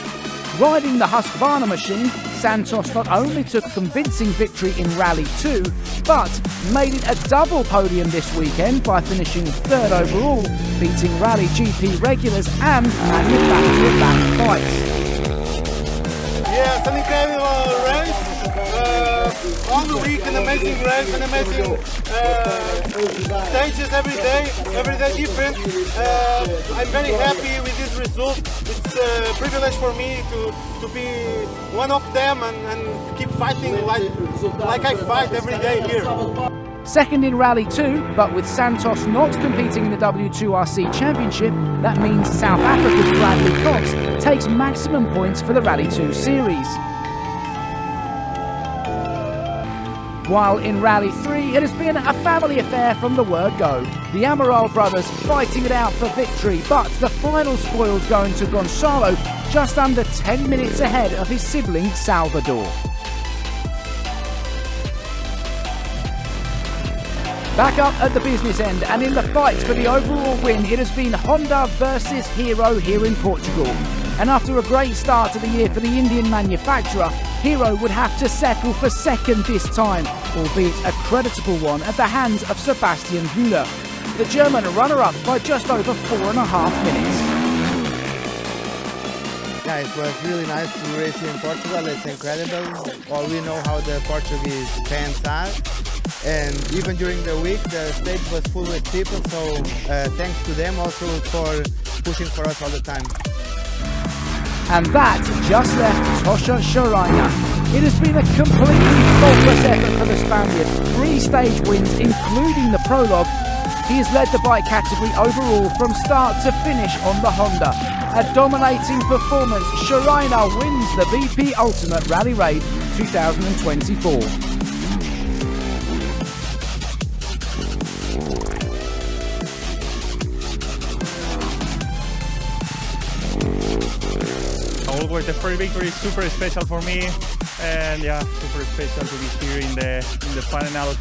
B: Riding the Husqvarna machine, Santos not only took a convincing victory in Rally 2, but made it a double podium this weekend by finishing 3rd overall, beating Rally GP regulars and manufacturer back fights.
Q: Yes, an incredible race. All the week, an amazing race, an amazing stages every day different. I'm very happy with this result. It's a privilege for me to be one of them and keep fighting like I fight every day here.
B: Second in Rally 2, but with Santos not competing in the W2RC Championship, that means South Africa's Bradley Cox takes maximum points for the Rally 2 series. While in Rally 3, it has been a family affair from the word go. The Amaral brothers fighting it out for victory, but the final spoils going to Gonçalo, just under 10 minutes ahead of his sibling Salvador. Back up at the business end and in the fight for the overall win, it has been Honda versus Hero here in Portugal. And after a great start to the year for the Indian manufacturer, Hero would have to settle for second this time, albeit a creditable one at the hands of Sebastian Müller. The German runner-up by just over 4.5 minutes.
L: Yeah, it was really nice to race here in Portugal. It's incredible. Well, we know how the Portuguese fans are. And even during the week, the stage was full with people. So thanks to them also for pushing for us all the time.
B: And that just left Tosha Sharina. It has been a completely faultless effort for the Spaniard. 3 stage wins, including the prologue. He has led the bike category overall from start to finish on the Honda. A dominating performance, Sharina wins the BP Ultimate Rally Raid 2024.
F: Always the first victory is super special for me. and yeah, super special to be here in the final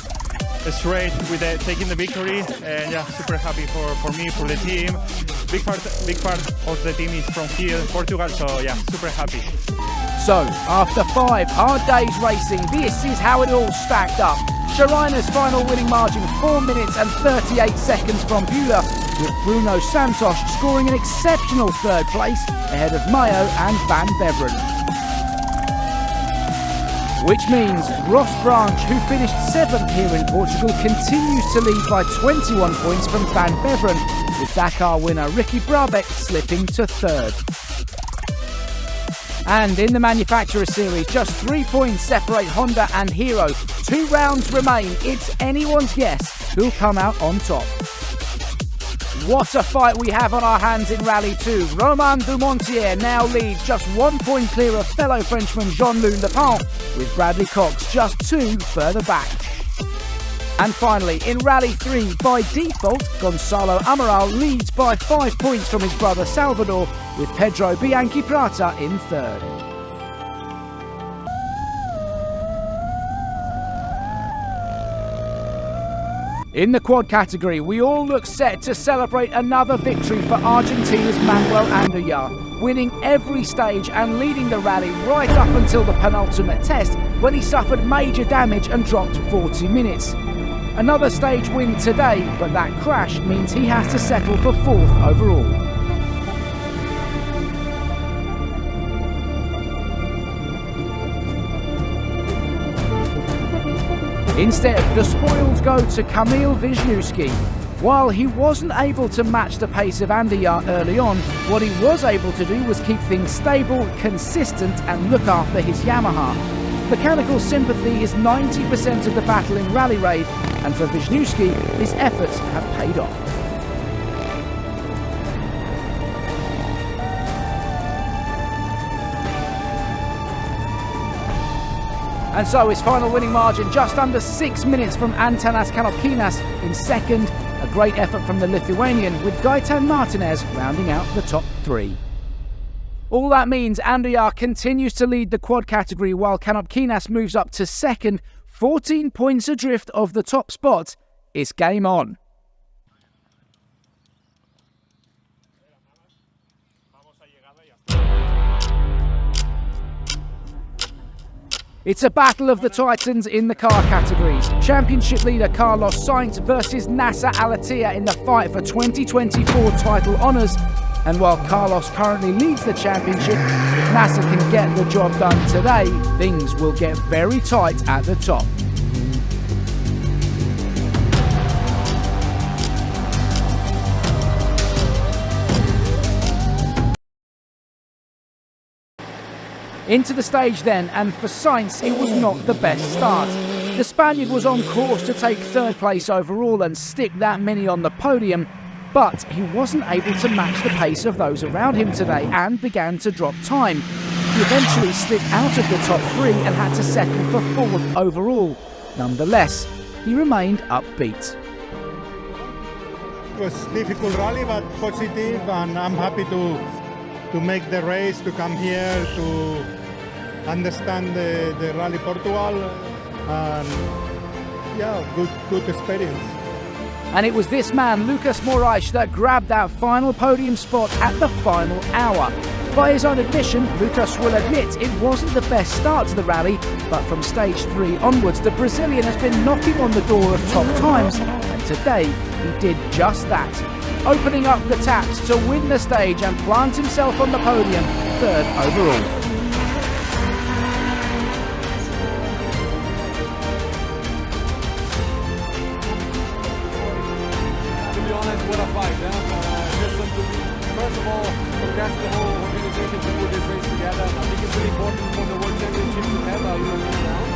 F: straight with taking the victory, and yeah, super happy for me, for the team. Big part of the team is from here in Portugal, so yeah, super happy.
B: So, after 5 hard days racing, this is how it all stacked up. Sharina's final winning margin 4 minutes and 38 seconds from Bula, with Bruno Santos scoring an exceptional third place ahead of Mayo and Van Beveren. Which means Ross Branch, who finished 7th here in Portugal, continues to lead by 21 points from Van Beveren, with Dakar winner Ricky Brabec slipping to 3rd. And in the Manufacturer Series, just 3 points separate Honda and Hero. 2 rounds remain. It's anyone's guess who'll come out on top. What a fight we have on our hands in Rally 2. Romain Dumontier now leads just 1 point clear of fellow Frenchman Jean-Louis Lepant, with Bradley Cox just 2 further back. And finally, in Rally 3, by default, Gonzalo Amaral leads by 5 points from his brother Salvador, with Pedro Bianchi Prata in 3rd. In the quad category, we all look set to celebrate another victory for Argentina's Manuel Andújar, winning every stage and leading the rally right up until the penultimate test, when he suffered major damage and dropped 40 minutes. Another stage win today, but that crash means he has to settle for 4th overall. Instead, the spoils go to Kamil Wisniewski. While he wasn't able to match the pace of Andújar early on, what he was able to do was keep things stable, consistent, and look after his Yamaha. Mechanical sympathy is 90% of the battle in Rally Raid, and for Wisniewski, his efforts have paid off. And so his final winning margin just under 6 minutes from Antanas Kanopkinas in 2nd. A great effort from the Lithuanian, with Gaetan Martinez rounding out the top 3. All that means Andújar continues to lead the quad category, while Kanopkinas moves up to 2nd, 14 points adrift of the top spot. It's game on. It's a battle of the titans in the car categories. Championship leader Carlos Sainz versus Nasser Al-Attiyah in the fight for 2024 title honours. And while Carlos currently leads the championship, if Nasser can get the job done today, things will get very tight at the top. Into the stage then, and for Sainz it was not the best start. The Spaniard was on course to take 3rd place overall and stick that many on the podium, but he wasn't able to match the pace of those around him today and began to drop time. He eventually slid out of the top 3 and had to settle for 4th overall. Nonetheless, he remained upbeat.
S: It was a difficult rally, but positive, and I'm happy to make the race, to come here, to understand the Rally Portugal, and yeah, good experience.
B: And it was this man, Lucas Moraes, that grabbed that final podium spot at the final hour. By his own admission, Lucas will admit it wasn't the best start to the rally, but from stage 3 onwards, the Brazilian has been knocking on the door of top times, and today he did just that, opening up the taps to win the stage and plant himself on the podium, 3rd overall.
U: To be honest, what a fight, first of all, congrats to the whole organization to put this race together. I think it's really important for the World Championship to have a European round.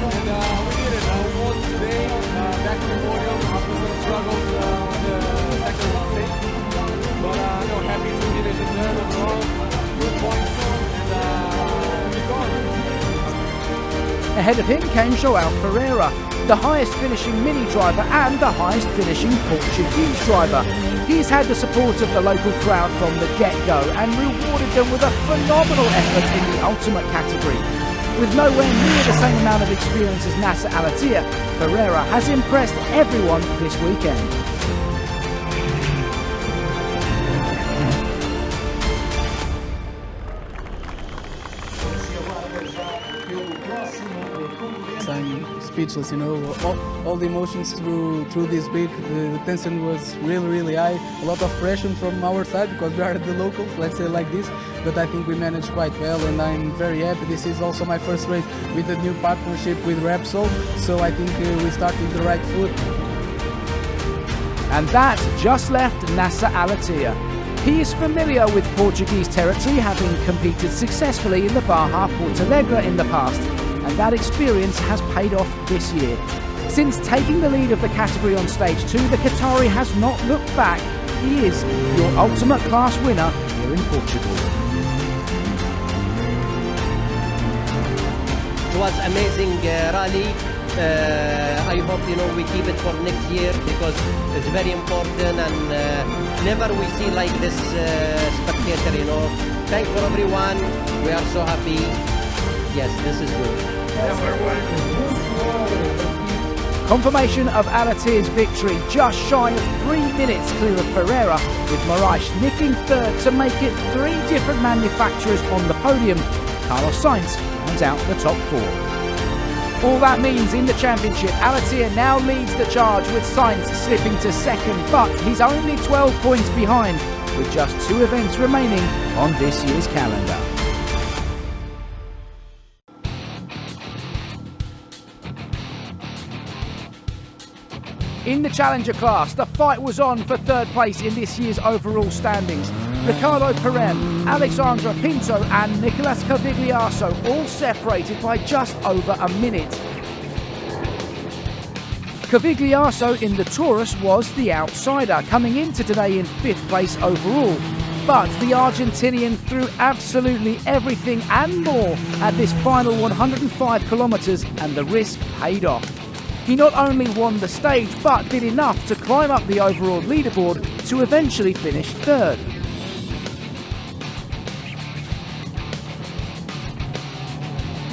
U: And we did it. We won today, back to the podium after some struggles on the second stage. But no, happy to finish in 3rd overall. Good points, and we gone.
B: Ahead of him came João Ferreira, the highest finishing Mini driver and the highest finishing Portuguese driver. He's had the support of the local crowd from the get-go and rewarded them with a phenomenal effort in the ultimate category. With nowhere near the same amount of experience as Nasser Al-Attiyah, Pereira has impressed everyone this weekend.
A: I'm speechless, you know, all the emotions through this week. The tension was really high. A lot of pressure from our side because we are the locals, let's say like this. But I think we managed quite well, and I'm very happy. This is also my first race with a new partnership with Repsol, so I think we start with the right foot.
B: And that just left Nasser Al-Attiyah. He is familiar with Portuguese territory, having competed successfully in the Baja Portalegre in the past, and that experience has paid off this year. Since taking the lead of the category on stage 2, the Qatari has not looked back. He is your ultimate class winner here in Portugal.
C: It was amazing rally. I hope we keep it for next year because it's very important, and never we see like this spectator. Thanks for everyone. We are so happy. Yes, this is good.
B: Confirmation of Al-Attiyah's victory, just shy of 3 minutes clear of Pereira, with Moraes nicking third to make it 3 different manufacturers on the podium. Carlos Sainz rounds out the top 4. All that means in the championship, Al-Attiyah now leads the charge with Sainz slipping to second, but he's only 12 points behind, with just 2 events remaining on this year's calendar. In the Challenger class, the fight was on for third place in this year's overall standings. Ricardo Perem, Alexandre Pinto and Nicolas Cavigliaso all separated by just over a minute. Cavigliaso in the Taurus was the outsider, coming into today in 5th place overall. But the Argentinian threw absolutely everything and more at this final 105 kilometres, and the risk paid off. He not only won the stage, but did enough to climb up the overall leaderboard to eventually finish third.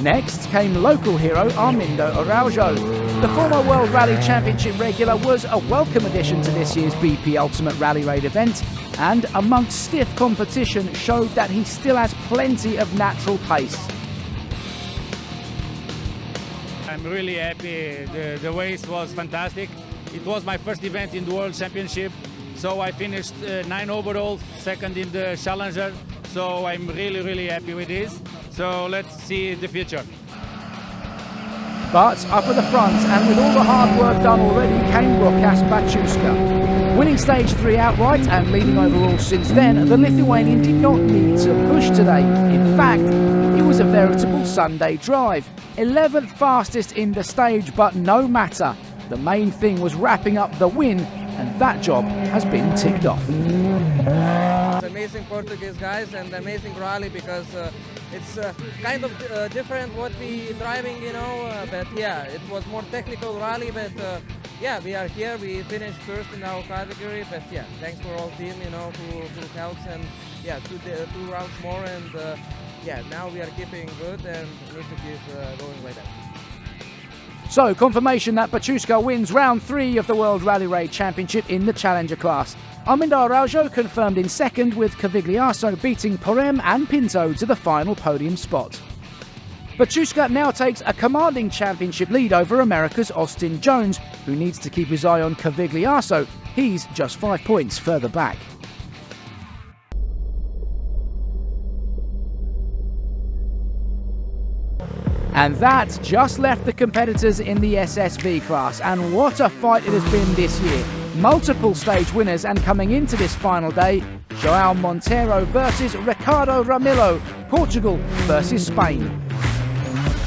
B: Next came local hero Armindo Araujo. The former World Rally Championship regular was a welcome addition to this year's BP Ultimate Rally Raid event, and amongst stiff competition showed that he still has plenty of natural pace.
V: I'm really happy. The race was fantastic. It was my first event in the World Championship, so I finished 9 overall, second in the Challenger. So I'm really happy with this. So let's see the future.
B: But up at the front, and with all the hard work done already, came Łukasz Baciuszka. Winning stage 3 outright and leading overall since then, the Lithuanian did not need to push today. In fact, it was a veritable Sunday drive. 11th fastest in the stage, but no matter. The main thing was wrapping up the win, and that job has been ticked off.
D: Amazing Portuguese guys and amazing rally because it's kind of different what we driving, but yeah, it was more technical rally, but yeah, we are here, we finished first in our category, but yeah, thanks for all team, who helps, and yeah, 2 rounds more, and yeah, now we are keeping good and need to keep going like that.
B: So, confirmation that Baciuszka wins round 3 of the World Rally Raid Championship in the Challenger class. Armindo Araujo confirmed in second, with Cavigliaso beating Perem and Pinto to the final podium spot. Baciuszka now takes a commanding championship lead over America's Austin Jones, who needs to keep his eye on Cavigliaso. He's just 5 points further back. And that just left the competitors in the SSV class, and what a fight it has been this year. Multiple stage winners, and coming into this final day, João Monteiro versus Ricardo Ramilo, Portugal versus Spain.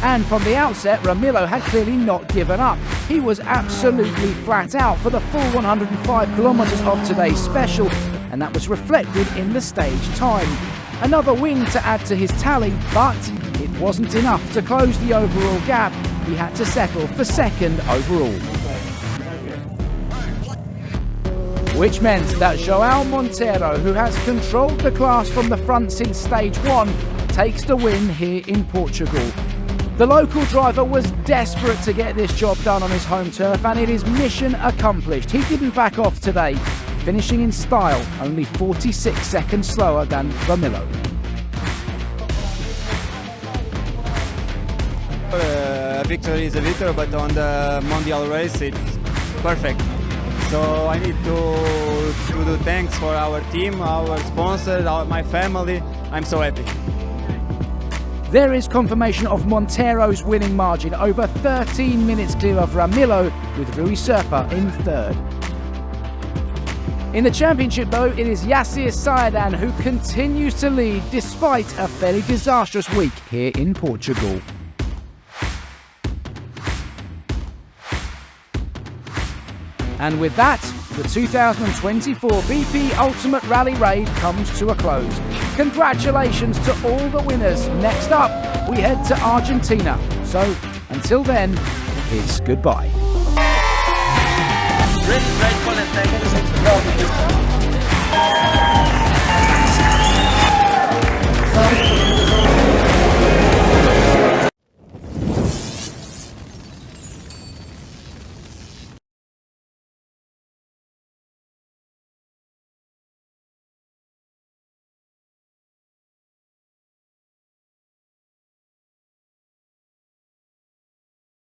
B: And from the outset, Ramilo had clearly not given up. He was absolutely flat out for the full 105 kilometres of today's special, and that was reflected in the stage time. Another win to add to his tally, but it wasn't enough to close the overall gap. He had to settle for second overall. Which meant that João Monteiro, who has controlled the class from the front since stage 1, takes the win here in Portugal. The local driver was desperate to get this job done on his home turf, and it is mission accomplished. He didn't back off today, finishing in style, only 46 seconds slower than Ramilo.
J: A victory is a victory, but on the Mondial race it's perfect. So I need to do thanks for our team, our sponsors, my family. I'm so happy.
B: There is confirmation of Montero's winning margin, over 13 minutes clear of Ramilo, with Rui Serpa in third. In the championship though, it is Yassir Saydan who continues to lead despite a fairly disastrous week here in Portugal. And with that, the 2024 BP Ultimate Rally Raid comes to a close. Congratulations to all the winners. Next up, we head to Argentina. So, until then, it's goodbye.
G: Really grateful and thankful.